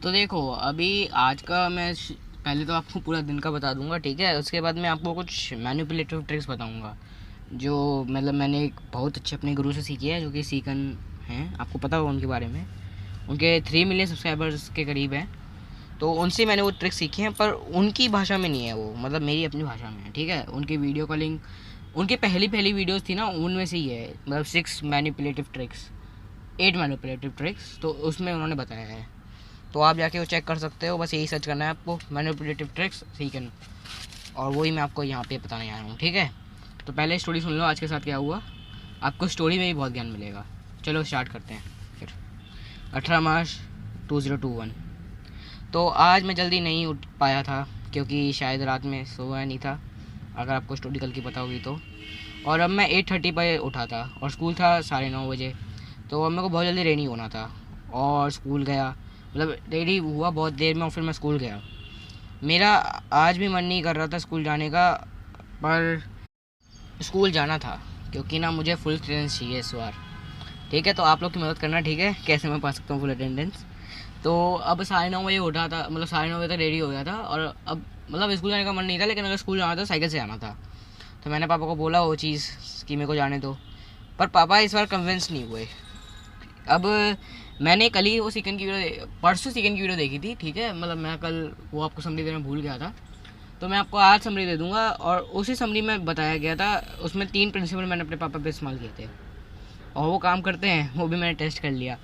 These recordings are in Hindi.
तो देखो अभी आज का पहले तो आपको पूरा दिन का बता दूंगा, ठीक है। उसके बाद मैं आपको कुछ मैनिपुलेटिव ट्रिक्स बताऊंगा जो मतलब मैंने एक बहुत अच्छे अपने गुरु से सीखी है, जो कि सीकन हैं, आपको पता होगा उनके बारे में। उनके 3 मिलियन सब्सक्राइबर्स के करीब हैं। तो उनसे मैंने वो ट्रिक्स सीखी हैं, पर उनकी भाषा में नहीं है वो, मतलब मेरी अपनी भाषा में है, ठीक है। उनकी वीडियो कॉलिंग, उनकी पहली पहली वीडियोस थी ना, उनमें से ही है, मतलब 8 मैनिपुलेटिव ट्रिक्स, तो उसमें उन्होंने बताया है। तो आप जाके वो चेक कर सकते हो, बस यही सर्च करना है आपको, मैनिपुलेटिव ट्रिक्स सीकन, और वही मैं आपको यहाँ पे बताने आया हूँ, ठीक है। तो पहले स्टोरी सुन लो आज के साथ क्या हुआ, आपको स्टोरी में भी बहुत ज्ञान मिलेगा। चलो स्टार्ट करते हैं फिर। 18 मार्च 2021। तो आज मैं जल्दी नहीं उठ पाया था क्योंकि शायद रात में सोया नहीं था, अगर आपको स्टोरी कल की पता होगी तो। और अब मैं 8:30 पर उठा था और स्कूल था 9:30 बजे। तो अब मेरे को बहुत जल्दी रेडी होना था और स्कूल गया, मतलब रेडी हुआ बहुत देर में और फिर मैं स्कूल गया। मेरा आज भी मन नहीं कर रहा था स्कूल जाने का, पर स्कूल जाना था क्योंकि ना मुझे फुल अटेंडेंस चाहिए इस बार, ठीक है। तो आप लोग की मदद करना, ठीक है, कैसे मैं पा सकता हूँ फुल अटेंडेंस। तो अब 9:30 बजे उठा था, मतलब 9:30 बजे तक रेडी हो गया था, और अब मतलब स्कूल जाने का मन नहीं था, लेकिन अगर स्कूल जाना था साइकिल से जाना था। तो मैंने पापा को बोला वो चीज़ कि मेरे को जाने दो, पर पापा इस बार कन्विंस नहीं हुए। अब मैंने कल ही वो सीकन की वीडियो, परसों सीकन की वीडियो देखी थी, ठीक है। मतलब मैं कल वो आपको समरी देना भूल गया था, तो मैं आपको आज समरी दे दूंगा। और उसी समरी में बताया गया था, उसमें 3 प्रिंसिपल मैंने अपने पापा पे इस्तेमाल किए थे, और वो काम करते हैं, वो भी मैंने टेस्ट कर लिया।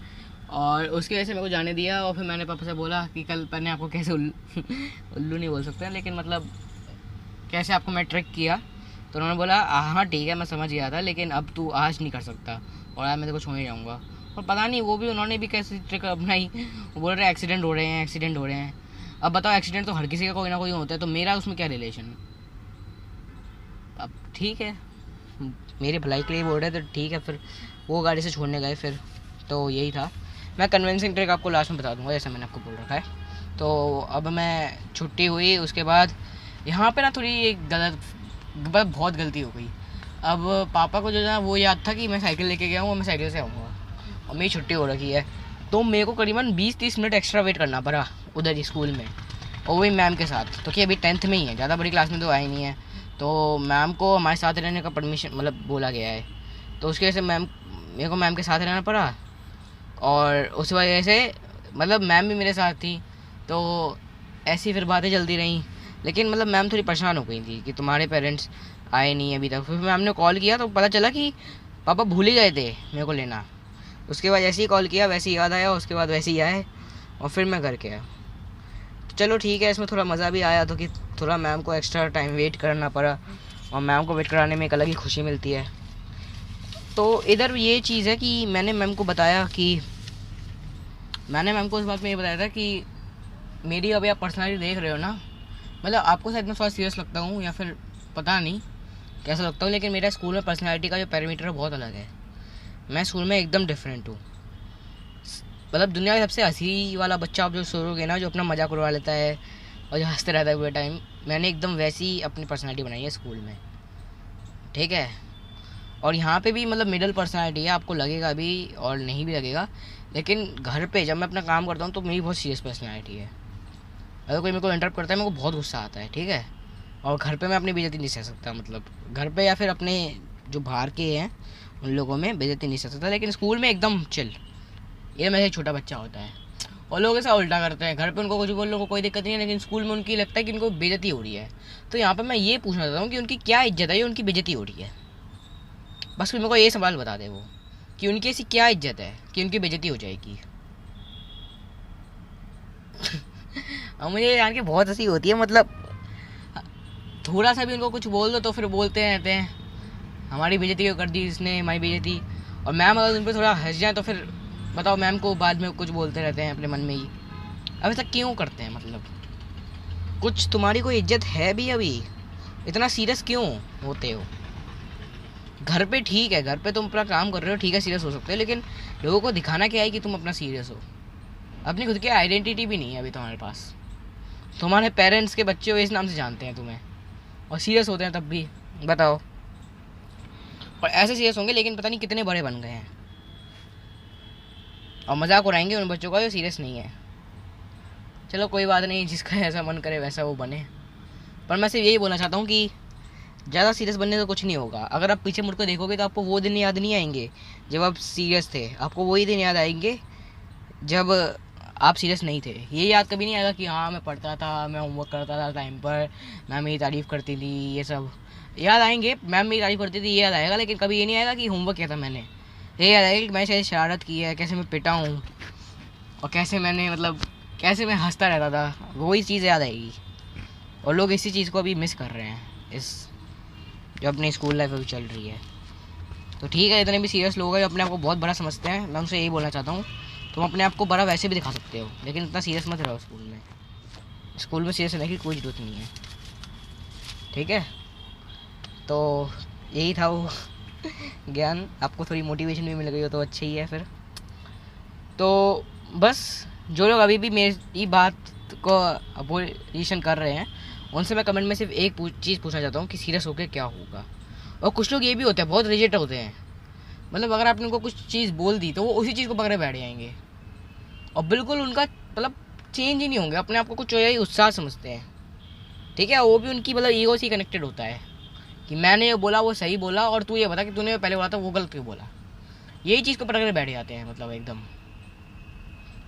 और उसकी वजह से मेरे को जाने दिया, और फिर मैंने पापा से बोला कि कल मैंने आपको कैसे उल्लू नहीं बोल सकते, लेकिन मतलब कैसे आपको मैं ट्रिक किया। तो उन्होंने बोला हाँ ठीक है मैं समझ गया था, लेकिन अब तू आज नहीं कर सकता, और आज मैं तेरे को छोड़ने जाऊँगा। और पता नहीं वो भी उन्होंने भी कैसी ट्रिक अपनाई, वो बोल रहे एक्सीडेंट हो रहे हैं, एक्सीडेंट हो रहे हैं। अब बताओ, एक्सीडेंट तो हर किसी का कोई ना कोई होता है, तो मेरा उसमें क्या रिलेशन। अब ठीक है, मेरे भलाई के लिए बोल रहे थे, तो ठीक है। फिर वो गाड़ी से छोड़ने गए, फिर तो यही था। मैं कन्विंसिंग ट्रिक आपको लास्ट में बता दूंगा, जैसा मैंने आपको बोल रखा है। तो अब मैं छुट्टी हुई, उसके बाद यहाँ पे ना थोड़ी एक गलत, बहुत गलती हो गई। अब पापा को जो है ना वो याद था कि मैं साइकिल लेके गया हूँ, मैं साइकिल से आऊँगा, और मेरी छुट्टी हो रखी है। तो मेरे को करीबन 20-30 मिनट एक्स्ट्रा वेट करना पड़ा उधर ही स्कूल में, और वही मैम के साथ, तो कि अभी 10th में ही है, ज़्यादा बड़ी क्लास में तो आई नहीं है। तो मैम को हमारे साथ रहने का परमिशन मतलब बोला गया है, तो उसकी वजह से मेरे को मैम के साथ रहना पड़ा। और उस वजह से मतलब मैम भी मेरे साथ थी, तो ऐसी फिर बातें चलती रहीं। लेकिन मतलब मैम थोड़ी परेशान हो गई थी कि तुम्हारे पेरेंट्स आए नहीं अभी तक। फिर मैम ने कॉल किया तो पता चला कि पापा भूल ही गए थे मेरे को लेना। उसके बाद जैसे ही कॉल किया वैसे ही याद आया, उसके बाद वैसे ही आए, और फिर मैं घर गया। तो चलो ठीक है, इसमें थोड़ा मज़ा भी आया, तो कि थोड़ा मैम को एक्स्ट्रा टाइम वेट करना पड़ा, और मैम को वेट कराने में एक अलग ही खुशी मिलती है। तो इधर ये चीज़ है कि मैंने मैम को बताया कि मैंने मैम को इस बात में ये बताया था कि मेरी अभी आप पर्सनैलिटी देख रहे हो ना, मतलब आपको शायद मैं थोड़ा सीरियस लगता हूँ या फिर पता नहीं कैसा लगता हूँ, लेकिन मेरा स्कूल में पर्सनैलिटी का जो पैरामीटर है बहुत अलग है। मैं स्कूल में एकदम डिफरेंट हूँ। मतलब दुनिया का सबसे हंसी वाला बच्चा आप जो सोचोगे ना, जो अपना मजाक उड़वा लेता है और जो हंसते रहता है पूरे टाइम, मैंने एकदम वैसी अपनी पर्सनैलिटी बनाई है स्कूल में, ठीक है। और यहाँ पे भी मतलब मिडल पर्सनैलिटी है, आपको लगेगा भी और नहीं भी लगेगा, लेकिन घर पे जब मैं अपना काम करता हूँ तो मेरी बहुत सीरियस पर्सनैलिटी है। अगर कोई मेरे को इंटरप्ट करता है मेरे को बहुत गुस्सा आता है, ठीक है। और घर पे मैं अपनी बेइज्जती नहीं सह सकता, मतलब घर पे या फिर अपने जो बाहर के हैं उन लोगों में बेइज्जती नहीं सह सकता, लेकिन स्कूल में एकदम चिल, ये मेरे छोटा बच्चा होता है। और लोग ऐसा उल्टा करते हैं, घर पे उनको कुछ बोलने को कोई दिक्कत नहीं है, लेकिन स्कूल में उनकी लगता है कि उनको बेइज्जती हो रही है। तो यहाँ पर मैं ये पूछना चाहता हूँ कि उनकी क्या इज्जत है, ये उनकी बेइज्जती हो रही है। बस मेरे को ये सवाल बता दे वो, कि उनकी ऐसी क्या इज्जत है कि उनकी बेइज्जती हो जाएगी। और मुझे जान के बहुत हंसी होती है, मतलब थोड़ा सा भी उनको कुछ बोल दो तो फिर बोलते रहते हैं हमारी बेइज्जती क्यों कर दी इसने, हमारी बेइज्जती। और मैम अगर उन पर थोड़ा हंस जाए तो फिर बताओ, मैम को बाद में कुछ बोलते रहते हैं अपने मन में ही। अब ऐसा क्यों करते हैं, मतलब कुछ तुम्हारी कोई इज्जत है भी अभी, इतना सीरियस क्यों होते हो। घर पे ठीक है, घर पे तुम अपना काम कर रहे हो, ठीक है सीरियस हो सकते हो, लेकिन लोगों को दिखाना क्या है कि तुम अपना सीरियस हो। अपनी खुद की आइडेंटिटी भी नहीं है अभी तुम्हारे पास। तुम्हारे पेरेंट्स के बच्चे हो इस नाम से जानते हैं तुम्हें, और सीरियस होते हैं तब भी, बताओ। और ऐसे सीरियस होंगे लेकिन पता नहीं कितने बड़े बन गए हैं, और मजाक उड़ाएंगे उन बच्चों का जो सीरियस नहीं है। चलो कोई बात नहीं, जिसका ऐसा मन करे वैसा वो बने। पर मैं सिर्फ यही बोलना चाहता हूँ कि ज़्यादा सीरियस बनने से कुछ नहीं होगा। अगर आप पीछे मुड़ कर देखोगे तो आपको वो दिन याद नहीं आएंगे जब आप सीरियस थे, आपको वही दिन याद आएंगे जब आप सीरियस नहीं थे। ये याद कभी नहीं आएगा कि हाँ मैं पढ़ता था, मैं होमवर्क करता था टाइम पर, मैम मेरी तारीफ़ करती थी, ये सब याद आएंगे। मैम मेरी तारीफ़ करती थी ये याद आएगा, लेकिन कभी ये नहीं आएगा कि होमवर्क किया था मैंने। ये याद आएगा कि मैं शायद शरारत की है, कैसे मैं पिटा हूँ और कैसे मैंने मतलब कैसे मैं हंसता रहता था, वही चीज़ याद आएगी। और लोग इसी चीज़ को अभी मिस कर रहे हैं, इस जो अपनी स्कूल लाइफ अभी चल रही है। तो ठीक है, इतने भी सीरियस लोग हैं जो अपने आप को बहुत बड़ा समझते हैं, मैं उनसे यही बोलना चाहता हूँ, तुम अपने आप को बड़ा वैसे भी दिखा सकते हो, लेकिन इतना सीरियस मत रहो स्कूल में। स्कूल में सीरियस रहने की कोई ज़रूरत नहीं है, ठीक है। तो यही था वो ज्ञान, आपको थोड़ी मोटिवेशन भी मिल गई हो तो अच्छा ही है फिर। तो बस जो लोग अभी भी मेरी बात को अपोजिशन कर रहे हैं, उनसे मैं कमेंट में सिर्फ एक चीज़ पूछना चाहता हूँ कि सीरियस होकर क्या होगा। और कुछ लोग ये भी होते हैं, बहुत रिजिड होते हैं, मतलब अगर आपने उनको कुछ चीज़ बोल दी तो वो उसी चीज़ को पकड़े बैठ जाएंगे और बिल्कुल उनका मतलब चेंज ही नहीं होंगे, अपने आप को कुछ ही उत्साह समझते हैं, ठीक है। वो भी उनकी मतलब ईगो से कनेक्टेड होता है कि मैंने ये बोला वो सही बोला और तू ये बता कि तूने पहले बोला था वो गलत क्यों बोला। यही चीज़ को पकड़ के बैठ जाते हैं, मतलब एकदम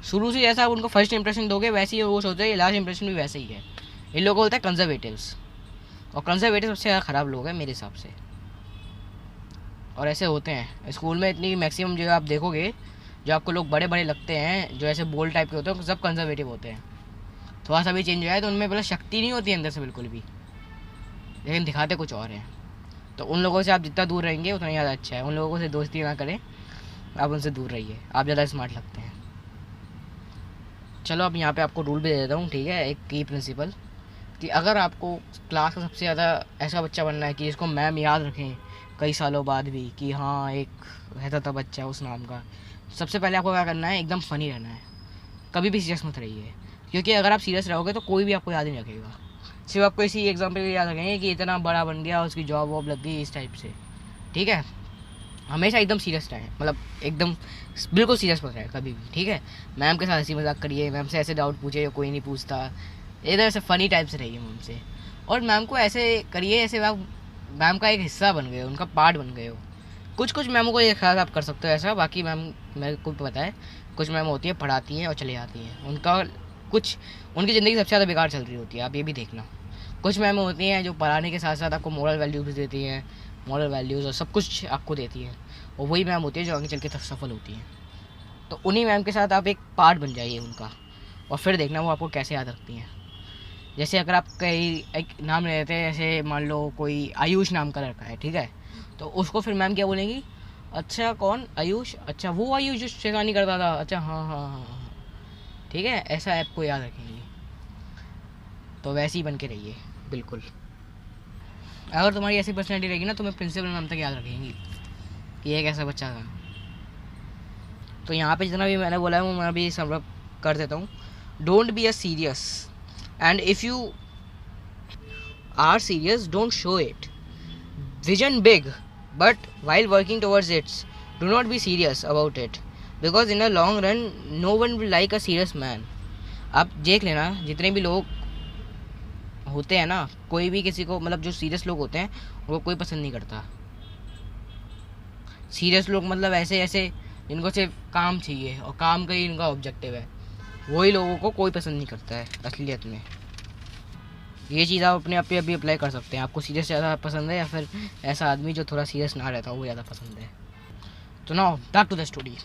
शुरू से जैसा उनको फर्स्ट इंप्रेशन दोगे वैसे ही वो सोचते हैं लास्ट इंप्रेशन भी वैसे ही है। इन लोगों को बोलता है कंजर्वेटिव्स, और कंजर्वेटिव सबसे ज़्यादा ख़राब लोग हैं मेरे हिसाब से। और ऐसे होते हैं स्कूल में, इतनी मैक्सिमम जो आप देखोगे जो आपको लोग बड़े बड़े लगते हैं, जो ऐसे बोल्ड टाइप के होते हैं, सब कंजर्वेटिव होते हैं। थोड़ा सा भी चेंज हो जाए तो उनमें मतलब शक्ति नहीं होती अंदर से बिल्कुल भी, लेकिन दिखाते कुछ और हैं। तो उन लोगों से आप जितना दूर रहेंगे उतना ज़्यादा अच्छा है। उन लोगों से दोस्ती ना करें, आप उनसे दूर रहिए, आप ज़्यादा स्मार्ट लगते हैं। चलो अब यहाँ पे आपको रूल भी दे देता हूँ, ठीक है, एक की प्रिंसिपल, कि अगर आपको क्लास का सबसे ज़्यादा ऐसा बच्चा बनना है कि जिसको मैम याद रखें कई सालों बाद भी कि हाँ एक रहता था बच्चा उस नाम का, सबसे पहले आपको क्या करना है, एकदम फ़नी रहना है, कभी भी सीरियस मत रहिए। क्योंकि अगर आप सीरियस रहोगे तो कोई भी आपको याद नहीं रखेगा, सिर्फ आपको इसी एग्जाम्पल के याद रखेंगे कि इतना बड़ा बन गया, उसकी जॉब वॉब लग गई, इस टाइप से, ठीक है। हमेशा एकदम सीरियस रहें, मतलब एकदम बिल्कुल सीरियस मत रहें कभी भी, ठीक है। मैम के साथ हंसी मजाक करिए, मैम से ऐसे डाउट पूछिए जो कोई नहीं पूछता, इधर से फ़नी टाइप से रहिए मैम से। और मैम को ऐसे करिए ऐसे आप मैम का एक हिस्सा बन गए हो, उनका पार्ट बन गए हो। कुछ कुछ मैमों को ये ख्याल आप कर सकते हो ऐसा, बाकी मैम मेरे को पता है कुछ मैम होती है पढ़ाती हैं और चले जाती हैं, उनका कुछ उनकी ज़िंदगी सबसे ज़्यादा बेकार चल रही होती है, आप ये भी देखना। कुछ मैम होती हैं जो पढ़ाने के साथ साथ आपको मॉरल वैल्यूज़ भी देती हैं, मॉरल वैल्यूज़ और सब कुछ आपको देती हैं, और वही मैम होती है जो आगे चल के सफल होती हैं। तो उन्हीं मैम के साथ आप एक पार्ट बन जाइए उनका, और फिर देखना वो आपको कैसे याद रखती हैं। जैसे अगर आप कई एक नाम ले लेते हैं, जैसे मान लो कोई आयुष नाम का लड़का है, ठीक है, तो उसको फिर मैम क्या बोलेंगी, अच्छा कौन आयुष, अच्छा वो आयुष जो शैतानी करता था, अच्छा हाँ हाँ हाँ हाँ, ठीक है, ऐसा आपको याद रखेंगे। तो वैसे ही बन के रहिए बिल्कुल। अगर तुम्हारी ऐसी पर्सनैलिटी रहेगी ना, तुम्हें प्रिंसिपल मैम तक याद रखेंगी कि ये एक ऐसा बच्चा था। तो यहाँ पे जितना भी मैंने बोला है वो मैं भी सब कर देता हूँ। Don't be a serious, and if you are serious don't show it. Vision big, but while working towards it, do not be serious about it, because in a long run no one will like a serious man. आप देख लेना जितने भी लोग होते हैं ना, कोई भी किसी को मतलब जो सीरियस लोग होते हैं वो कोई पसंद नहीं करता। सीरियस लोग मतलब ऐसे ऐसे जिनको सिर्फ काम चाहिए और काम का ही इनका ऑब्जेक्टिव है, वही लोगों को कोई पसंद नहीं करता है असलियत में। ये चीज़ आप अपने आप पे अभी अप्लाई कर सकते हैं। आपको सीरियस ज़्यादा पसंद है या फिर ऐसा आदमी जो थोड़ा सीरियस ना रहता वो ज़्यादा पसंद है। तो now back to the story.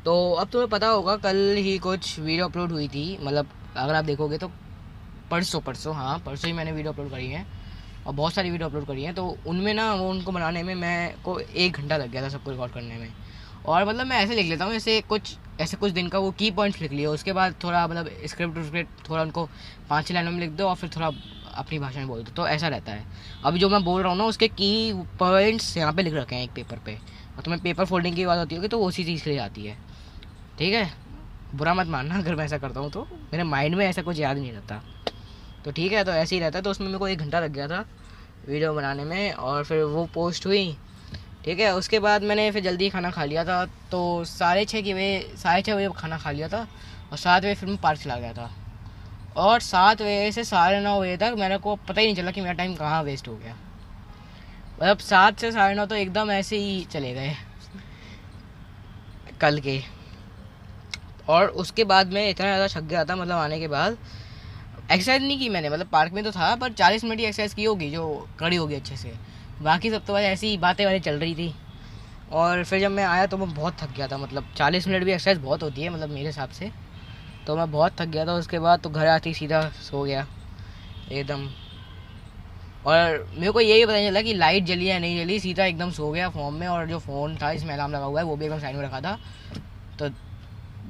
तो अब तुम्हें पता होगा कल ही कुछ वीडियो अपलोड हुई थी, मतलब अगर आप देखोगे तो परसों ही मैंने वीडियो अपलोड करी है, और बहुत सारी वीडियो अपलोड करी हैं। तो उनमें ना वो उनको बनाने में मैं को 1 घंटा लग गया था सबको रिकॉर्ड करने में। और मतलब मैं ऐसे लिख लेता हूँ जैसे कुछ दिन का वो की पॉइंट्स लिख लिए, उसके बाद थोड़ा मतलब स्क्रिप्ट थोड़ा उनको 5-6 लाइनों में लिख दो और फिर थोड़ा अपनी भाषा में बोल दो, तो ऐसा रहता है। अभी जो मैं बोल रहा हूँ ना उसके की पॉइंट्स यहाँ पे लिख रखे हैं एक पेपर पे, और तुम्हें पेपर फोल्डिंग की बात होती होगी तो वो उसी चीज़ के लिए आती है, ठीक है। बुरा मत मानना अगर मैं ऐसा करता हूँ, तो मेरे माइंड में ऐसा कुछ याद नहीं रहता, तो ठीक है। तो ऐसे ही रहता है। तो उसमें मेरे को 1 घंटा लग गया था वीडियो बनाने में, और फिर वो पोस्ट हुई, ठीक है। उसके बाद मैंने फिर जल्दी खाना खा लिया था, तो 6:30 बजे खाना खा लिया था, और 7 बजे फिर मैं पार्क चला गया था। और 7 बजे से 9:30 तक मेरे को पता ही नहीं चला कि मेरा टाइम कहाँ वेस्ट हो गया। मतलब 7 से 9:30 तो एकदम ऐसे ही चले गए कल के। और उसके बाद मैं इतना ज़्यादा थक गया था, मतलब आने के बाद एक्सरसाइज नहीं की मैंने, मतलब पार्क में तो था पर 40 मिनट ही एक्सरसाइज की होगी जो करी होगी अच्छे से। बाकी सब तो बस ऐसी ही बातें वातें चल रही थी। और फिर जब मैं आया तो मैं बहुत थक गया था, मतलब 40 मिनट भी एक्सरसाइज बहुत होती है मतलब मेरे हिसाब से। तो मैं बहुत थक गया था। उसके बाद तो घर आते ही सीधा सो गया एकदम। और मेरे को यही पता नहीं चला कि लाइट जली या नहीं जली, सीधा एकदम सो गया फॉर्म में। और जो फ़ोन था इसमें अलार्म लगा हुआ है वो भी एकदम साइड में रखा था। तो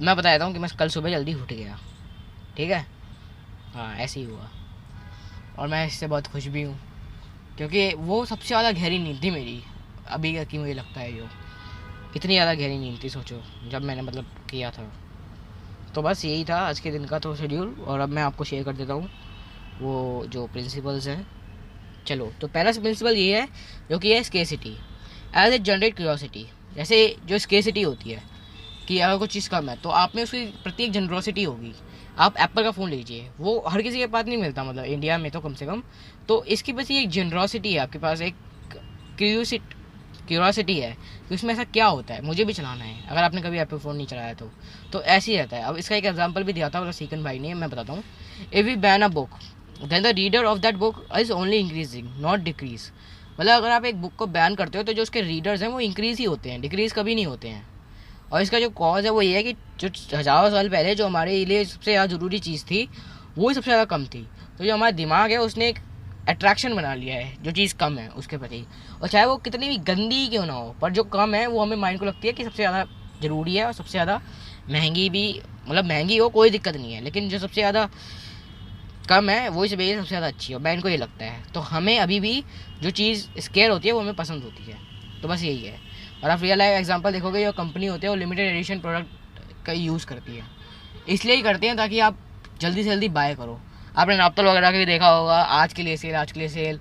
मैं बता देता हूँ कि मैं कल सुबह जल्दी उठ गया। ठीक है, हाँ ऐसे ही हुआ। और मैं इससे बहुत खुश भी हूँ क्योंकि वो सबसे ज़्यादा गहरी नींद थी मेरी अभी की, मुझे लगता है जो इतनी ज़्यादा गहरी नींद थी सोचो जब मैंने मतलब किया था। तो बस यही था आज के दिन का तो शेड्यूल। और अब मैं आपको शेयर कर देता हूँ वो जो प्रिंसिपल्स हैं। चलो, तो पहला प्रिंसिपल ये है जो कि है scarcity as a generate curiosity. जैसे जो स्केसिटी होती है कि अगर कोई चीज़ कम है तो आप में उसकी प्रति एक जनरोसिटी होगी। आप एप्पल का फ़ोन लीजिए, वो हर किसी के पास नहीं मिलता, मतलब इंडिया में तो कम से कम। तो इसकी बस ये एक जनरोसिटी है आपके पास, एक क्यूरियोसिटी है कि उसमें ऐसा क्या होता है, मुझे भी चलाना है अगर आपने कभी एप्पल फ़ोन नहीं चलाया तो ऐसे ही रहता है। अब इसका एक एग्जांपल भी दिया था मतलब सीकन भाई ने, मैं बताता हूँ। If we ban a book then the reader of that book is only increasing not decrease. मतलब अगर आप एक बुक को बैन करते हो तो जो उसके रीडर्स हैं वो इंक्रीज़ ही होते हैं, डिक्रीज़ कभी नहीं होते हैं। और इसका जो कॉज है वो ये है कि जो हज़ारों साल पहले जो हमारे लिए सबसे ज़्यादा ज़रूरी चीज़ थी वो सबसे ज़्यादा कम थी। तो जो हमारा दिमाग है उसने एक अट्रैक्शन बना लिया है जो चीज़ कम है उसके प्रति। और चाहे वो कितनी भी गंदी क्यों ना हो, पर जो कम है वो हमें माइंड को लगती है कि सबसे ज़्यादा ज़रूरी है और सबसे ज़्यादा महंगी भी। मतलब महंगी हो कोई दिक्कत नहीं है, लेकिन जो सबसे ज़्यादा कम है वो इस वजह सबसे ज़्यादा अच्छी है, माइंड को ये लगता है। तो हमें अभी भी जो चीज़ स्केयर होती है वो हमें पसंद होती है। तो बस यही है। और आप रियल लाइफ एग्जांपल देखोगे, जो कंपनी होती है वो लिमिटेड एडिशन प्रोडक्ट का यूज़ करती है। इसलिए ही करती हैं ताकि आप जल्दी से जल्दी बाय करो। आपने नापतोल वगैरह के भी देखा होगा, आज के लिए सेल, आज के लिए सेल,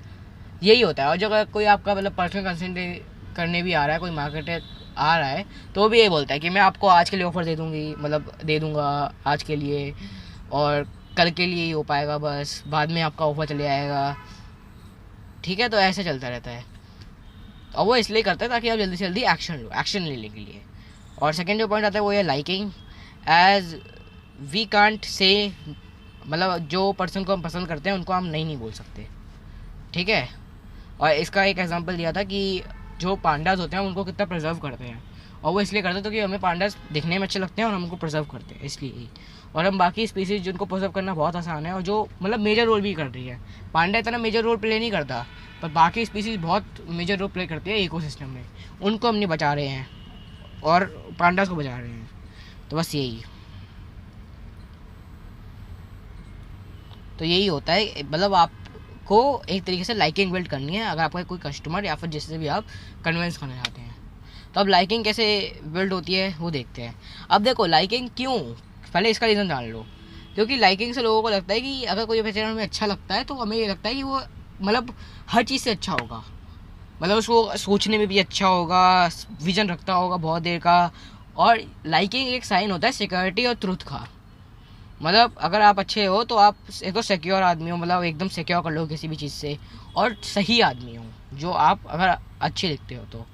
यही होता है। और जो अगर कोई आपका मतलब पर्सनल कंसल्ट करने भी आ रहा है, कोई मार्केटर आ रहा है तो भी यही बोलता है कि मैं आपको आज के लिए ऑफ़र दे दूँगी, मतलब दे दूँगा आज के लिए, और कल के लिए ही हो पाएगा, बस बाद में आपका ऑफ़र चले आएगा। ठीक है, तो ऐसे चलता रहता है। और वो इसलिए करता है ताकि आप जल्दी से जल्दी एक्शन लो, एक्शन लेने के लिए। और सेकेंड जो पॉइंट आता है वो है liking as we can't say, मतलब जो पर्सन को हम पसंद करते हैं उनको हम नहीं बोल सकते। ठीक है। और इसका एक एग्जांपल दिया था कि जो पांडास होते हैं उनको कितना प्रिजर्व करते हैं, और वो इसलिए करते हैं तो कि हमें पांडास दिखने में अच्छे लगते हैं और हम उनको प्रिजर्व करते हैं इसलिए ही। और हम बाकी स्पीसीज जिनको प्रिजर्व करना बहुत आसान है और जो मतलब मेजर रोल भी कर रही है, पांडा इतना मेजर रोल प्ले नहीं करता पर बाकी स्पीसीज बहुत मेजर रोल प्ले करती है इकोसिस्टम में, उनको हम नहीं बचा रहे हैं और पांडास को बचा रहे हैं। तो बस यही, तो यही होता है। मतलब आपको एक तरीके से लाइकिंग बिल्ड करनी है अगर आपका कोई कस्टमर या फिर जिससे भी आप कन्विंस करना चाहते हैं। तो अब लाइकिंग कैसे बिल्ड होती है वो देखते हैं। अब देखो लाइकिंग क्यों, पहले इसका रीज़न जान लो। क्योंकि लाइकिंग से लोगों को लगता है कि अगर कोई पिक्चर हमें अच्छा लगता है तो हमें ये लगता है कि वो मतलब हर चीज़ से अच्छा होगा, मतलब उसको सोचने में भी अच्छा होगा, विजन रखता होगा बहुत देर का। और लाइकिंग एक साइन होता है सिक्योरिटी और ट्रुथ का। मतलब अगर आप अच्छे हो तो आप एक तो सिक्योर आदमी हो, मतलब एकदम सिक्योर कर लो किसी भी चीज़ से, और सही आदमी हो जो आप अगर अच्छे दिखते हो तो।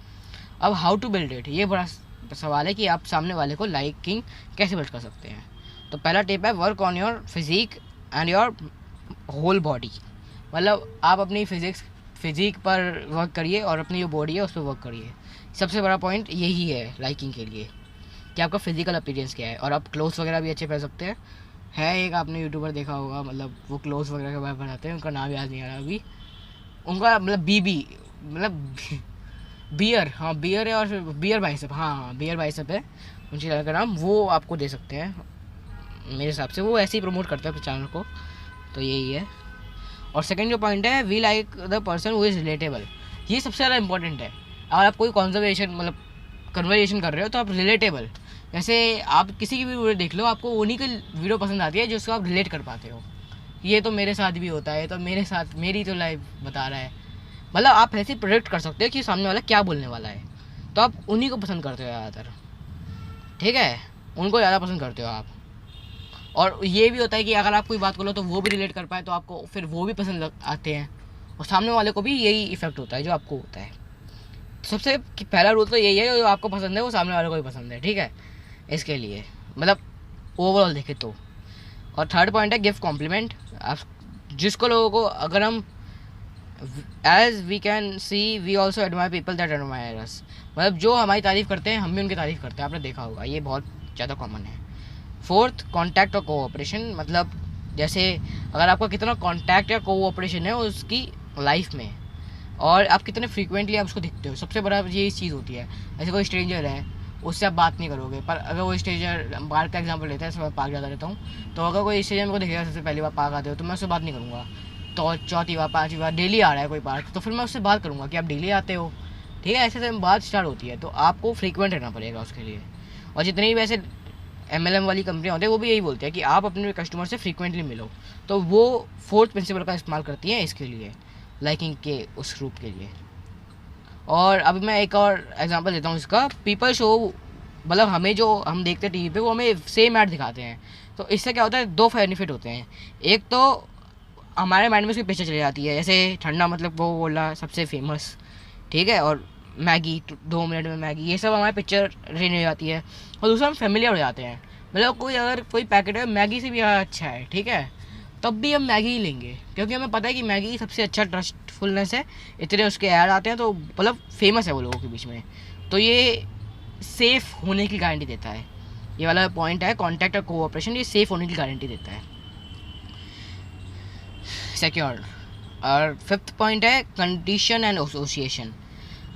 अब हाउ टू बिल्ड इट, ये बड़ा सवाल है कि आप सामने वाले को लाइकिंग कैसे बिल्ड कर सकते हैं। तो पहला टिप है work on your physique and your whole body. मतलब आप अपनी फिजिक पर वर्क करिए और अपनी जो बॉडी है उस पर वर्क करिए। सबसे बड़ा पॉइंट यही है लाइकिंग के लिए कि आपका फिजिकल अपीयरेंस क्या है। और आप क्लोथ्स वगैरह भी अच्छे पहन सकते हैं। है एक आपने यूट्यूबर देखा होगा, मतलब वो क्लोथ्स वगैरह के बारे में बताते हैं, उनका नाम याद नहीं आ रहा अभी। उनका मतलब बीबी, मतलब बियर, हाँ बियर है, और फिर बियर बाइसेप, हाँ बियर बाइसेप है उनकी चैनल का नाम, वो आपको दे सकते हैं मेरे हिसाब से। वो ऐसे ही प्रमोट करते हैं अपने चैनल को। तो यही है। और सेकंड जो पॉइंट है, we like the person who is relatable. ये सबसे ज़्यादा इंपॉर्टेंट है। अगर आप कोई कन्वर्सेशन कर रहे हो तो आप रिलेटेबल, जैसे आप किसी की भी वीडियो देख लो, आपको उन्हीं की वीडियो पसंद आती है जिसको आप रिलेट कर पाते हो। ये तो मेरे साथ भी होता है, तो मेरे साथ मेरी तो लाइफ बता रहा है। मतलब आप ऐसे प्रोडिक्ट कर सकते हो कि सामने वाला क्या बोलने वाला है, तो आप उन्हीं को पसंद करते हो ज़्यादातर। ठीक है, उनको ज़्यादा पसंद करते हो आप। और ये भी होता है कि अगर आप कोई बात करो तो वो भी रिलेट कर पाए तो आपको फिर वो भी पसंद आते हैं, और सामने वाले को भी यही इफेक्ट होता है जो आपको होता है। सबसे पहला रूल तो यही है, जो आपको पसंद है वो सामने वाले को भी पसंद है, ठीक है, इसके लिए मतलब ओवरऑल देखे तो। और थर्ड पॉइंट है गिव कॉम्प्लीमेंट। आप जिसको लोगों को अगर हम as we can see we also admire people that admire us, मतलब जो हमारी तारीफ़ करते हैं हम भी उनकी तारीफ़ करते हैं, आपने देखा होगा, ये बहुत ज़्यादा कॉमन है। फोर्थ, कॉन्टैक्ट और कोऑपरेशन, मतलब जैसे अगर आपका कितना कॉन्टैक्ट या कोऑपरेशन है उसकी लाइफ में, और आप कितने फ्रीक्वेंटली आप उसको दिखते हो, सबसे बड़ा ये चीज़ होती है। ऐसे कोई स्ट्रेंजर है उससे आप बात नहीं करोगे, पर अगर वो स्ट्रेंजर, पार्क का एग्जांपल लेते हैं, सब पार्क जाता रहता हूँ, तो अगर कोई स्ट्रेंजर मेरे को दिखेगा सबसे पहली बार पार्क आते हो तो मैं उससे बात नहीं करूँगा। तो चौथी बार, पाँचवीं बार डेली आ रहा है कोई पार्क तो फिर मैं उससे बात करूँगा कि आप डेली आते हो, ठीक है, ऐसे बात स्टार्ट होती है। तो आपको फ्रीक्वेंट रहना पड़ेगा उसके लिए। और जितनी भी वैसे MLM वाली कंपनियाँ होती है वो भी यही बोलते हैं कि आप अपने कस्टमर से फ्रीक्वेंटली मिलो, तो वो फोर्थ प्रिंसिपल का इस्तेमाल करती है इसके लिए, लाइकिंग के उस ग्रुप के लिए। और अब मैं एक और एग्जांपल देता हूँ इसका, पीपल शो, मतलब हमें जो हम देखते हैं टीवी पे वो हमें सेम ऐड दिखाते हैं, तो इससे क्या होता है, दो बेनिफिट होते हैं। एक तो हमारे माइंड में उसकी पिक्चर चली जाती है, जैसे ठंडा मतलब वो बोला सबसे फेमस, ठीक है, और मैगी 2 मिनट में मैगी, ये सब हमारी पिक्चर रेन हो जाती है। और दूसरा हम फेमिलियर हो जाते हैं, मतलब कोई अगर कोई पैकेट है मैगी से भी अच्छा है, ठीक है, तब भी हम मैगी ही लेंगे, क्योंकि हमें पता है कि मैगी सबसे अच्छा ट्रस्टफुलनेस है, इतने उसके ऐड आते हैं तो मतलब फेमस है वो लोगों के बीच में, तो ये सेफ़ होने की गारंटी देता है। ये वाला पॉइंट है कॉन्टैक्ट और कोऑपरेशन, ये सेफ़ होने की गारंटी देता है। सिक्योर। और फिफ्थ पॉइंट है condition and association.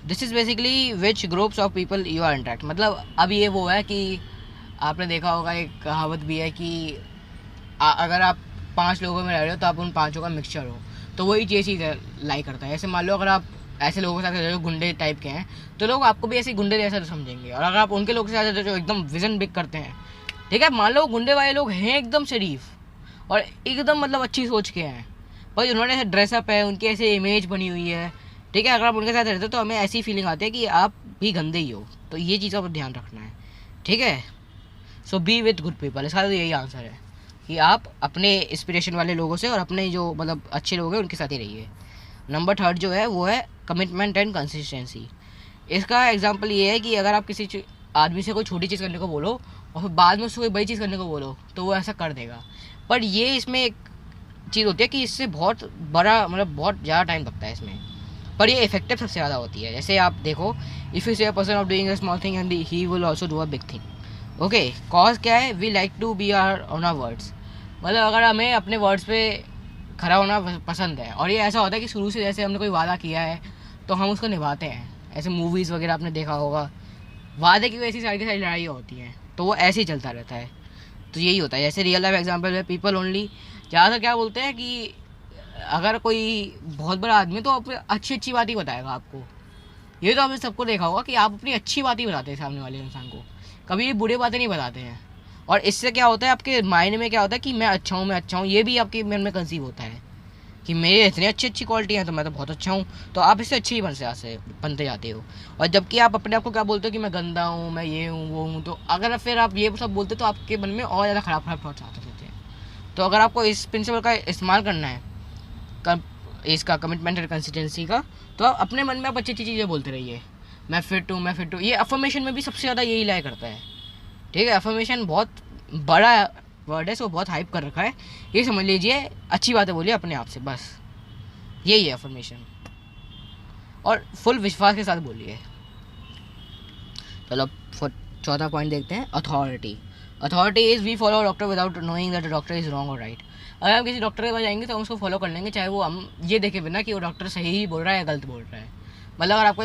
This is basically which groups of people you are interact, मतलब अब ये वो है कि आपने देखा होगा एक कहावत भी है कि अगर आप 5 लोगों में रह रहे हो तो आप उन 5 का मिक्सचर हो, तो वही चीज़ लाइक करता है। ऐसे मान लो अगर आप ऐसे लोगों के साथ जो गुंडे टाइप के हैं तो लोग आपको भी ऐसे गुंडे जैसा समझेंगे, और अगर आप उनके लोगों के साथ जो एकदम विजन बिग करते हैं, ठीक है, मान लो गुंडे वाले लोग हैं एकदम शरीफ और एकदम मतलब अच्छी सोच के हैं, पर उन्होंने ऐसे ड्रेसअप है, उनकी ऐसे इमेज बनी हुई है, ठीक है, अगर आप उनके साथ रहते हो तो हमें ऐसी फीलिंग आती है कि आप भी गंदे ही हो, तो ये चीज़ का ध्यान रखना है, ठीक है। सो बी विथ गुड पीपल, इसका तो यही आंसर है कि आप अपने इंस्पिरेशन वाले लोगों से और अपने जो मतलब अच्छे लोग हैं उनके साथ ही रहिए। नंबर थर्ड जो है वो है कमिटमेंट एंड कंसिस्टेंसी। इसका एग्जांपल ये है कि अगर आप किसी आदमी से कोई छोटी चीज़ करने को बोलो और फिर बाद में उससे कोई बड़ी चीज़ करने को बोलो तो वो ऐसा कर देगा, पर ये इसमें एक चीज़ होती है कि इससे बहुत बड़ा मतलब बहुत ज़्यादा टाइम लगता है इसमें, पर ये इफेक्टिव सबसे ज़्यादा होती है। जैसे आप देखो, if you say a person of doing a small thing and he will also do a big thing. Okay, cause क्या है, we like to be are on our words, मतलब अगर हमें अपने वर्ड्स पे खड़ा होना पसंद है, और ये ऐसा होता है कि शुरू से जैसे हमने कोई वादा किया है तो हम उसको निभाते हैं। ऐसे मूवीज़ वगैरह आपने देखा होगा, वादे की ऐसी सारी लड़ाइयाँ होती हैं तो वो ऐसे ही चलता रहता है, तो यही होता है। जैसे रियल लाइफ एग्जांपल है, पीपल ओनली ज़्यादातर क्या बोलते हैं कि अगर कोई बहुत बड़ा आदमी है तो आप अच्छी अच्छी बात ही बताएगा आपको, ये तो आपने सबको देखा होगा कि आप अपनी अच्छी बात ही बताते हैं सामने वाले इंसान को, कभी बुरी बातें नहीं बताते हैं। और इससे क्या होता है, आपके माइंड में क्या होता है कि मैं अच्छा हूँ, ये भी आपके मन में कंसीव होता है कि मेरे इतनी अच्छी अच्छी क्वालिटी हैं तो मैं तो बहुत अच्छा हूँ, तो आप इससे अच्छे ही बनते जाते हो। और जबकि आप अपने आप को क्या बोलते हो कि मैं गंदा हूँ, मैं ये हूँ वो हूँ, तो अगर फिर आप ये सब बोलते तो आपके मन में और ज़्यादा ख़राब थॉट्स आते रहते हैं। तो अगर आपको इस प्रिंसिपल का इस्तेमाल करना है, इसका कमिटमेंट और कंसिस्टेंसी का, तो आप अपने मन में आप अच्छी अच्छी चीज़ें बोलते रहिए, मैं फिट हूँ। ये अफर्मेशन में भी सबसे ज़्यादा यही लाया करता है, ठीक है। अफर्मेशन बहुत बड़ा वर्ड है, सो बहुत हाइप कर रखा है, ये समझ लीजिए, अच्छी बातें बोलिए अपने आप से, बस यही है अफर्मेशन, और फुल विश्वास के साथ बोलिए। चलो चौथा पॉइंट देखते हैं, authority. Authority is we follow doctor without knowing that doctor is wrong और राइट। अगर हम किसी डॉक्टर के पास जाएंगे तो हम उसको फॉलो कर लेंगे, चाहे वो हम ये देखे बिना कि वो डॉक्टर सही ही बोल रहा है या गलत बोल रहा है। मतलब अगर आपको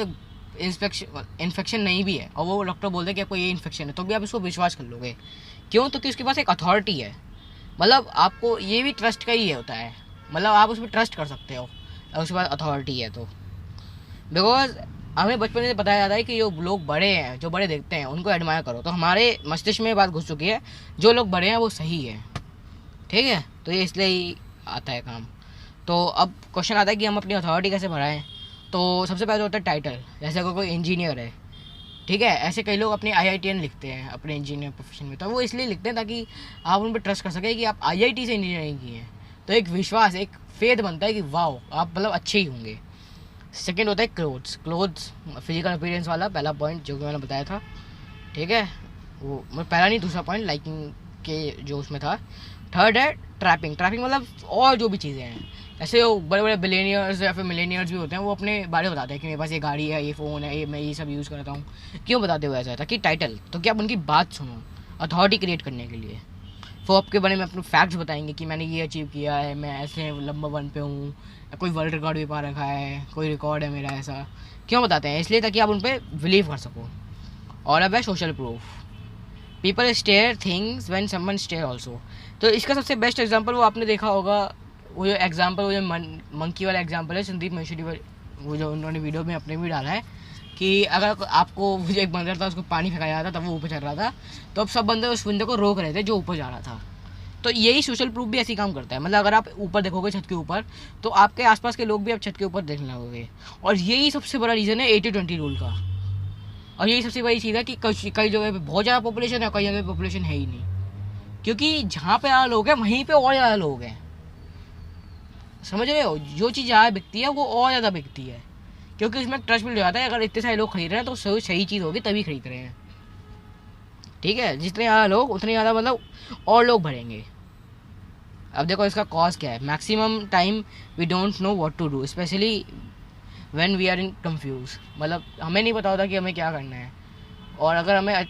इन्फेक्शन नहीं भी है और वो डॉक्टर बोलते हैं कि आपको ये इन्फेक्शन है, तो भी आप इसको विश्वास कर लोगे, क्यों, तो कि उसके पास एक अथॉरिटी है, मतलब आपको ये भी ट्रस्ट का ही होता है, मतलब आप उस पर ट्रस्ट कर सकते हो और उसके पास अथॉरिटी है। तो बिकॉज हमें बचपन से बताया जाता है कि जो लोग बड़े हैं, जो बड़े देखते हैं, उनको एडमायर करो, तो हमारे मस्तिष्क में बात घुस चुकी है जो लोग बड़े हैं वो सही है, ठीक है, तो ये इसलिए ही आता है काम। तो अब क्वेश्चन आता है कि हम अपनी अथॉरिटी कैसे बढ़ाएं। तो सबसे पहले होता है टाइटल, जैसे अगर कोई इंजीनियर है ठीक है, ऐसे कई लोग अपने IITN लिखते हैं अपने इंजीनियर प्रोफेशन में, तो वो इसलिए लिखते हैं ताकि आप उन पर ट्रस्ट कर सकें कि आप IIT से इंजीनियरिंग की हैं। तो एक विश्वास, एक फेथ बनता है कि वाह आप मतलब अच्छे ही होंगे। सेकंड होता है क्लोथ्स। क्लोथ्स फिजिकल अपीयरेंस वाला पहला पॉइंट जो कि मैंने बताया था, ठीक है, वो मतलब पहला नहीं दूसरा पॉइंट लाइकिंग के जो उसमें था। थर्ड है ट्रैपिंग। ट्रैपिंग मतलब और जो भी चीज़ें हैं, ऐसे वो बड़े बड़े बिलियनियर्स या फिर मिलेनियर्स भी होते हैं, वो अपने बारे में बताते हैं कि मेरे पास ये गाड़ी है, ये फ़ोन है, ये मैं ये सब यूज़ करता हूँ। क्यों बताते हुए ऐसा, ताकि टाइटल, तो क्या आप उनकी बात सुनो, अथॉरिटी क्रिएट करने के लिए। वो आपके बारे में अपने फैक्ट्स बताएंगे कि मैंने ये अचीव किया है, मैं ऐसे नंबर 1 पे हूँ, कोई वर्ल्ड रिकॉर्ड भी पा रखा है, कोई रिकॉर्ड है मेरा ऐसा। क्यों बताते हैं, इसलिए ताकि आप उन पर बिलीव कर सको। और अब है social proof. People stare things when someone stare also. तो इसका सबसे बेस्ट एग्जांपल वो आपने देखा होगा, वो जो एग्जांपल, वो जो मंकी वाला एग्जांपल है, संदीप महेश्वरी, वो जो उन्होंने वीडियो में अपने भी डाला है कि अगर आपको, वो जो एक बंदर था उसको पानी फेंकाया था, तब वो ऊपर चढ़ रहा था, तो अब सब बंदे उस बंदे को रोक रहे थे जो ऊपर जा रहा था। तो यही सोशल प्रूफ भी ऐसी काम करता है। मतलब अगर आप ऊपर देखोगे छत के ऊपर, तो आपके आसपास के लोग भी आप छत के ऊपर देखने लगोगे। और यही सबसे बड़ा रीज़न है 80-20 रूल का। और यही सबसे बड़ी चीज़ है कि कई जगह पे बहुत ज़्यादा पॉपुलेशन है, कई जगह पे पॉपुलेशन है ही नहीं, क्योंकि जहाँ पे ज़्यादा लोग हैं वहीं पे और ज़्यादा लोग हैं। समझ रहे हो, जो चीज़ ज़्यादा बिकती है वो और ज़्यादा बिकती है, क्योंकि उसमें ट्रस्ट मिल जाता है। अगर इतने सारे लोग खरीद रहे हैं तो सही चीज़ होगी तभी खरीद रहे हैं, ठीक है। जितने ज़्यादा लोग उतने ज़्यादा मतलब और लोग भरेंगे। अब देखो इसका कॉज क्या है। Maximum time we don't know what to do, specially when we are in confuse. मतलब हमें नहीं पता होता कि हमें क्या करना है, और अगर हमें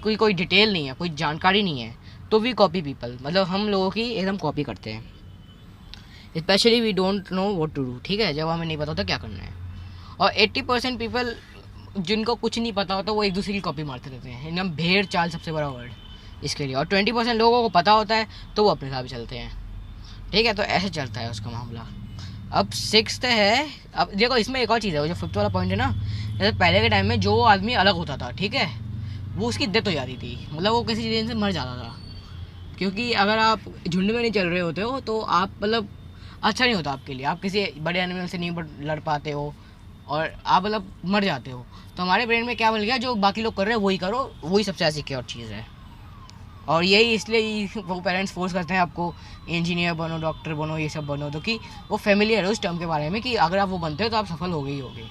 कोई डिटेल नहीं है, कोई जानकारी नहीं है, तो वी कॉपी पीपल, मतलब हम लोगों की एकदम कॉपी करते हैं। Specially we don't know what to do, ठीक है, जब हमें नहीं पता होता क्या करना है। और 80% पीपल जिनको कुछ नहीं पता होता वो एक दूसरे की कॉपी मारते रहते हैं, एकदम भेड़ चाल सबसे बड़ा वर्ड इसके लिए। और 20% लोगों को पता होता है तो वो अपने हिसाब से चलते हैं, ठीक है। तो ऐसे चलता है उसका मामला। अब 6th है, अब देखो इसमें एक और चीज़ है, वो जो 5th वाला पॉइंट है ना, जैसे पहले के टाइम में जो आदमी अलग होता था, ठीक है, वो उसकी डेथ हो जाती थी, मतलब वो किसी रीज़न से मर जाता था। क्योंकि अगर आप झुंड में नहीं चल रहे होते हो तो आप मतलब अच्छा नहीं होता आपके लिए, आप किसी बड़े एनिमल से नहीं लड़ पाते हो और आप मतलब मर जाते हो। तो हमारे ब्रेन में क्या बन गया, जो बाकी लोग कर रहे हैं वही करो, वही सबसे ज़्यादा सिक्योर चीज़ है। और यही इसलिए वो पेरेंट्स फोर्स करते हैं आपको इंजीनियर बनो, डॉक्टर बनो, ये सब बनो, तो कि वो फेमिलियर है उस टर्म के बारे में कि अगर आप वो बनते हो तो आप सफल हो गए ही होगे,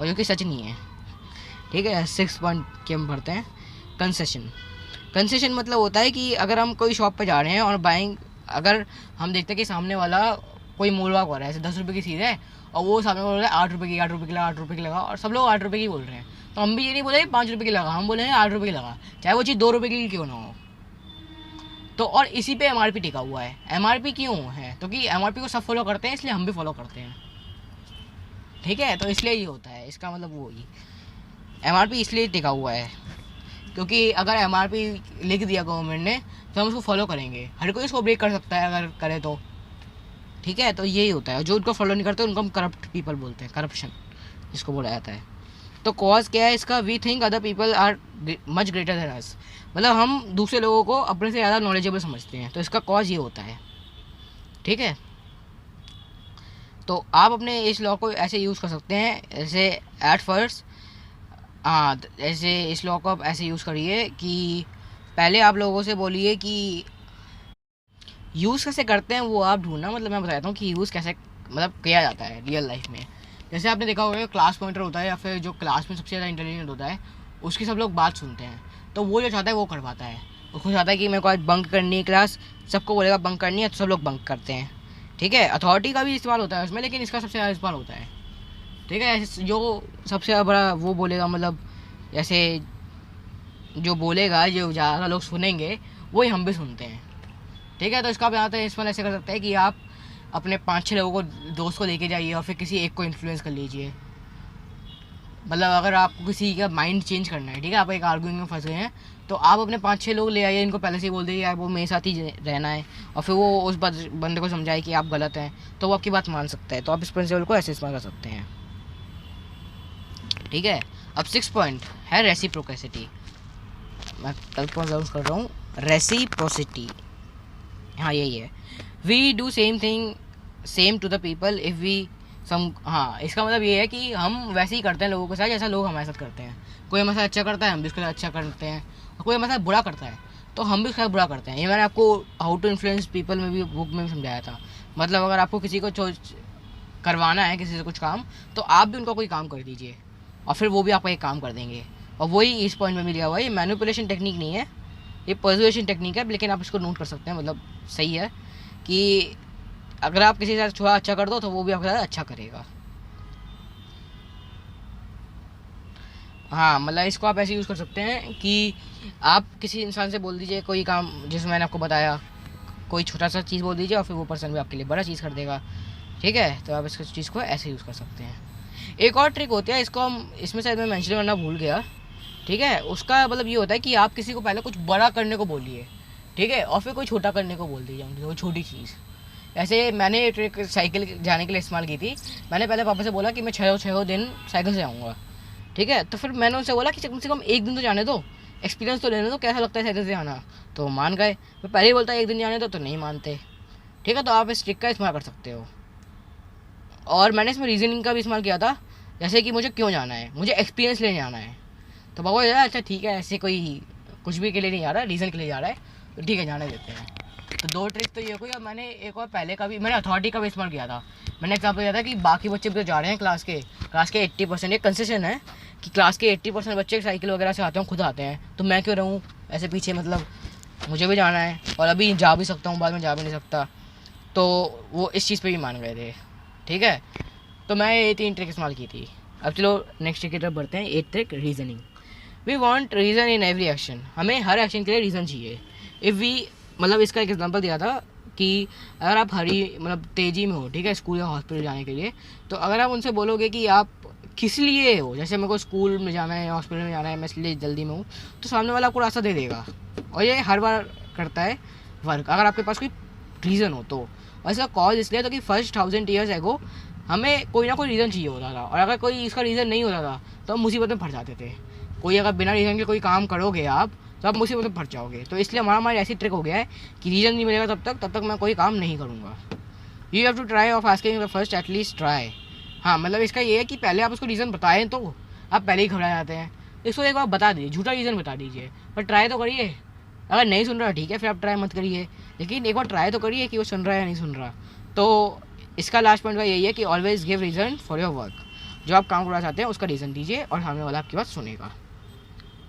और जो कि सच नहीं है, ठीक है। 6 पॉइंट के हम पढ़ते हैं कंसेशन। कंसेशन मतलब होता है कि अगर हम कोई शॉप पे जा रहे हैं और बाइंग, अगर हम देखते हैं कि सामने वाला कोई मोलभाव कर रहा है, ऐसे 10 रुपये की चीज़ है और वो सामने बोल रहा है 8 रुपये की, 8 रुपये की लगा, 8 रुपये की लगा, और सब लोग 8 रुपये की बोल रहे हैं, तो हम भी ये नहीं बोले 5 रुपये की लगा, हम बोले 8 रुपये की लगा, चाहे वो चीज़ 2 रुपये की क्यों ना हो। तो और इसी पे MRP टिका हुआ है। MRP क्यों है, तो कि MRP को सब फॉलो करते हैं, इसलिए हम भी फॉलो करते हैं, ठीक है। तो इसलिए ये होता है, इसका मतलब वो ही MRP इसलिए टिका हुआ है, क्योंकि अगर MRP लिख दिया गवर्नमेंट ने तो हम उसको फॉलो करेंगे। हर कोई इसको ब्रेक कर सकता है अगर करे तो, ठीक है। तो यही होता है, जो उनको फॉलो नहीं करते उनको हम करप्ट पीपल बोलते हैं, करप्शन जिसको बोला जाता है। तो कॉज क्या है इसका, we think other people are much greater than us, मतलब हम दूसरे लोगों को अपने से ज़्यादा नॉलेजेबल समझते हैं, तो इसका कॉज ये होता है, ठीक है। तो आप अपने इस लॉ को ऐसे यूज़ कर सकते हैं, ऐसे एट फर्स्ट, हाँ, ऐसे इस लॉ को आप ऐसे यूज़ करिए कि पहले आप लोगों से बोलिए कि यूज़ कैसे करते हैं वो आप ढूंढना, मतलब मैं बताता हूँ कि यूज़ कैसे मतलब किया जाता है रियल लाइफ में। जैसे आपने देखा होगा क्लास पॉइंटर होता है, या फिर जो क्लास में सबसे ज़्यादा इंटेलिजेंट होता है उसकी सब लोग बात सुनते हैं, तो वो जो चाहता है वो करवाता है। उसको चाहता है कि मेरे को आज बंक करनी है क्लास, सबको बोलेगा बंक करनी है, तो सब लोग बंक करते हैं, ठीक है। अथॉरिटी का भी इस्तेमाल होता है उसमें, लेकिन इसका सबसे ज़्यादा इस्तेमाल होता है, ठीक है। जो सबसे ज़्यादा बड़ा वो बोलेगा, मतलब जैसे जो बोलेगा, जो ज़्यादा लोग सुनेंगे वही हम भी सुनते हैं, ठीक है। तो इसका आप यहाँ तक इस्तेमाल ऐसे कर सकते हैं कि आप अपने 5-6 लोगों को, दोस्त को लेके जाइए और फिर किसी एक को इन्फ्लुएंस कर लीजिए। मतलब अगर आपको किसी का माइंड चेंज करना है, ठीक है, आप एक आर्गुइंग में फंस गए हैं, तो आप अपने 5-6 लोग ले आइए, इनको पहले से ही बोल दीजिए यार वो मेरे साथ ही रहना है, और फिर वो उस बंदे को समझाए कि आप गलत हैं, तो वो आपकी बात मान सकता है। तो आप इस प्रिंसिपल को ऐसे इस्तेमाल कर सकते हैं, ठीक है। अब 6 पॉइंट है रेसिप्रोकेसिटी। मैं कल यूज़ कर रहा हूँ रेसिप्रोसिटी, हाँ यही है। We do same thing same to the people if we हाँ, इसका मतलब ये है कि हम वैसे ही करते हैं लोगों के साथ जैसा लोग हमारे साथ करते हैं। कोई हमारे साथ अच्छा करता है, हम भी उसके साथ अच्छा करते हैं, और कोई हमारे साथ बुरा करता है तो हम भी उसके साथ बुरा करते हैं। ये मैंने आपको हाउ टू इन्फ्लुएंस पीपल में भी बुक में भी समझाया था। मतलब अगर आपको किसी को करवाना है किसी से कुछ काम, तो आप भी उनका कोई काम कर दीजिए और फिर वो भी आपका एक काम कर देंगे। और वही इस पॉइंट में भी लिया हुआ है। ये मैनिपुलेशन टेक्निक नहीं है, ये पर्सुएशन टेक्निक है, लेकिन आप इसको नोट कर सकते हैं। मतलब सही है कि अगर आप किसी के साथ थोड़ा अच्छा कर दो तो वो भी आपके साथ अच्छा करेगा। हाँ, मतलब इसको आप ऐसे यूज़ कर सकते हैं कि आप किसी इंसान से बोल दीजिए कोई काम, जिसमें मैंने आपको बताया, कोई छोटा सा चीज़ बोल दीजिए और फिर वो पर्सन भी आपके लिए बड़ा चीज़ कर देगा। ठीक है, तो आप इस चीज़ को ऐसे यूज़ कर सकते हैं। एक और ट्रिक होती है, इसको हम इसमें शायद मैं मेंशन करना भूल गया। ठीक है, उसका मतलब ये होता है कि आप किसी को पहले कुछ बड़ा करने को बोलिए, ठीक है, और फिर कोई छोटा करने को बोल दीजिए, कोई छोटी चीज़। ऐसे मैंने ये ट्रिक साइकिल जाने के लिए इस्तेमाल की थी। मैंने पहले पापा से बोला कि मैं छः दिन साइकिल से आऊँगा। ठीक है, तो फिर मैंने उनसे बोला कि कम से कम एक दिन तो जाने दो, एक्सपीरियंस तो लेने दो, कैसा लगता है साइकिल से आना। तो मान गए। मैं पहले ही बोलता एक दिन जाने दो तो नहीं मानते। ठीक है, तो आप इस ट्रिक का इस्तेमाल कर सकते हो। और मैंने इसमें रीजनिंग का भी इस्तेमाल किया था, जैसे कि मुझे क्यों जाना है, मुझे एक्सपीरियंस लेने जाना है। तो पापा बोला अच्छा ठीक है, ऐसे कोई कुछ भी के लिए नहीं जा रहा है, रीज़न के लिए जा रहा है, तो ठीक है जाने देते हैं। तो दो ट्रिक तो ये हुई। और मैंने एक और पहले का भी, मैंने अथॉरिटी का भी इस्तेमाल किया था। मैंने एग्जाम्पल दिया था कि बाकी बच्चे भी तो जा रहे हैं क्लास के 80%, एक कंसेशन है कि क्लास के 80% बच्चे साइकिल वगैरह से आते हैं, खुद आते हैं, तो मैं क्यों रहूँ ऐसे पीछे। मतलब मुझे भी जाना है और अभी जा भी सकता हूँ, बाद में जा भी नहीं सकता। तो वो इस चीज़ पे भी मान गए थे। ठीक है, तो मैं ये 3 ट्रिक इस्तेमाल की थी। अब चलो नेक्स्ट ट्रिक की तरफ बढ़ते हैं। 8th trick, reasoning. We want reason in every action. हमें हर एक्शन के लिए रीज़न चाहिए। इफ़ वी, मतलब इसका एक एग्जांपल दिया था कि अगर आप मतलब तेज़ी में हो, ठीक है, स्कूल या हॉस्पिटल जाने के लिए, तो अगर आप उनसे बोलोगे कि आप किस लिए हो, जैसे मेरे को स्कूल में जाना है या हॉस्पिटल में जाना है, मैं इसलिए जल्दी में हूँ, तो सामने वाला आपको रास्ता दे देगा। और ये हर बार करता है वर्क, अगर आपके पास कोई रीज़न हो तो। और इसका कॉज इसलिए तो कि फर्स्ट 1000 ईयर्स एगो हमें कोई ना कोई रीज़न चाहिए होता था, और अगर कोई इसका रीज़न नहीं होता था तो हम मुसीबत में फंस जाते थे। कोई अगर बिना रीज़न के कोई काम करोगे आप, तो आप मुसीबत में फंस जाओगे। तो इसलिए हमारा ऐसी ट्रिक हो गया है कि रीज़न नहीं मिलेगा तब तक मैं कोई काम नहीं करूँगा। You have to try of asking the first at least try. हाँ, मतलब इसका ये है कि पहले आप उसको रीज़न बताएं, तो आप पहले ही घबरा जाते हैं। इसको एक बार बता दीजिए, झूठा रीज़न बता दीजिए, पर ट्राई तो करिए। अगर नहीं सुन रहा ठीक है, फिर आप ट्राई मत करिए, लेकिन एक बार ट्राई तो करिए कि वो सुन रहा है या नहीं सुन रहा। तो इसका लास्ट पॉइंट का यही है कि always give reason for your work. जो आप काम करना चाहते हैं उसका रीज़न दीजिए और सामने वाला आपकी बात सुनेगा।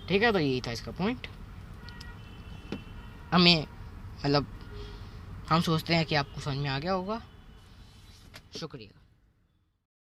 ठीक है, तो यही था इसका पॉइंट। हमें मतलब हम सोचते हैं कि आपको समझ में आ गया होगा। शुक्रिया।